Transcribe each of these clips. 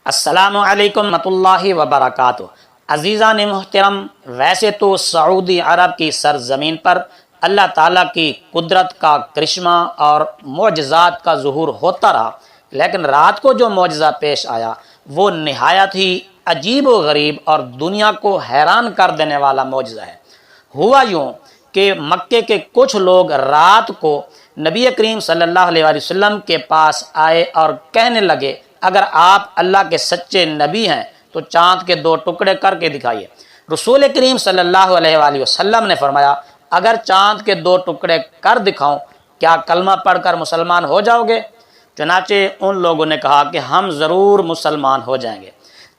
السلام علیکم ورحمۃ اللہ وبرکاتہ۔ عزیزان محترم، ویسے تو سعودی عرب کی سرزمین پر اللہ تعالیٰ کی قدرت کا کرشمہ اور معجزات کا ظہور ہوتا رہا، لیکن رات کو جو معجزہ پیش آیا وہ نہایت ہی عجیب و غریب اور دنیا کو حیران کر دینے والا معجزہ ہے۔ ہوا یوں کہ مکے کے کچھ لوگ رات کو نبی کریم صلی اللہ علیہ وسلم کے پاس آئے اور کہنے لگے، اگر آپ اللہ کے سچے نبی ہیں تو چاند کے 2 ٹکڑے کر کے دکھائیے۔ رسول کریم صلی اللہ علیہ وآلہ وسلم نے فرمایا، اگر چاند کے 2 ٹکڑے کر دکھاؤں کیا کلمہ پڑھ کر مسلمان ہو جاؤ گے؟ چنانچہ ان لوگوں نے کہا کہ ہم ضرور مسلمان ہو جائیں گے۔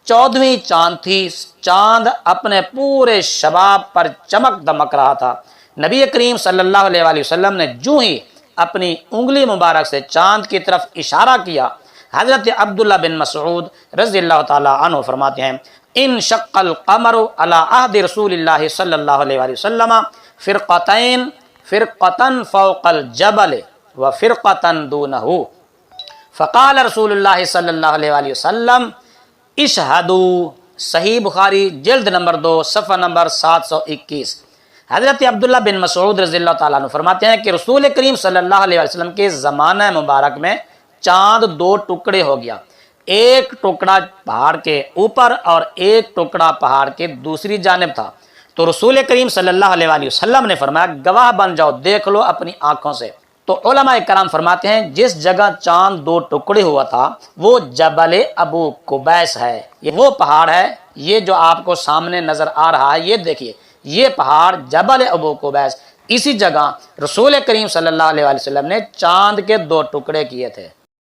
14ویں چاند تھی، چاند اپنے پورے شباب پر چمک دمک رہا تھا۔ نبی کریم صلی اللہ علیہ وآلہ وسلم نے جو ہی اپنی انگلی مبارک سے چاند کی طرف اشارہ کیا، حضرت عبداللہ بن مسعود رضی اللہ تعالی عنہ فرماتے ہیں، انشق القمر علی عہد رسول اللہ صلی اللہ علیہ وآلہ وسلم فرقتین، فرقتن فوق الجبل وفرقتن دونہ، فقال رسول اللہ صلی اللہ علیہ وآلہ وسلم اشہدوا۔ صحیح بخاری جلد نمبر 2 صفحہ نمبر 721۔ حضرت عبداللہ بن مسعود رضی اللہ تعالیٰ عنہ فرماتے ہیں کہ رسول کریم صلی اللہ علیہ وسلم کے زمانہ مبارک میں چاند 2 ٹکڑے ہو گیا، ایک ٹکڑا پہاڑ کے اوپر اور ایک ٹکڑا پہاڑ کے دوسری جانب تھا۔ تو رسول کریم صلی اللہ علیہ وآلہ وسلم نے فرمایا، گواہ بن جاؤ، دیکھ لو اپنی آنکھوں سے۔ تو علماء کرام فرماتے ہیں جس جگہ چاند 2 ٹکڑے ہوا تھا وہ جبل ابو قبیس ہے، یہ وہ پہاڑ ہے، یہ جو آپ کو سامنے نظر آ رہا ہے، یہ دیکھیے، یہ پہاڑ جبل ابو قبیس، اسی جگہ رسول کریم صلی اللہ علیہ وسلم نے چاند کے 2 ٹکڑے کیے تھے۔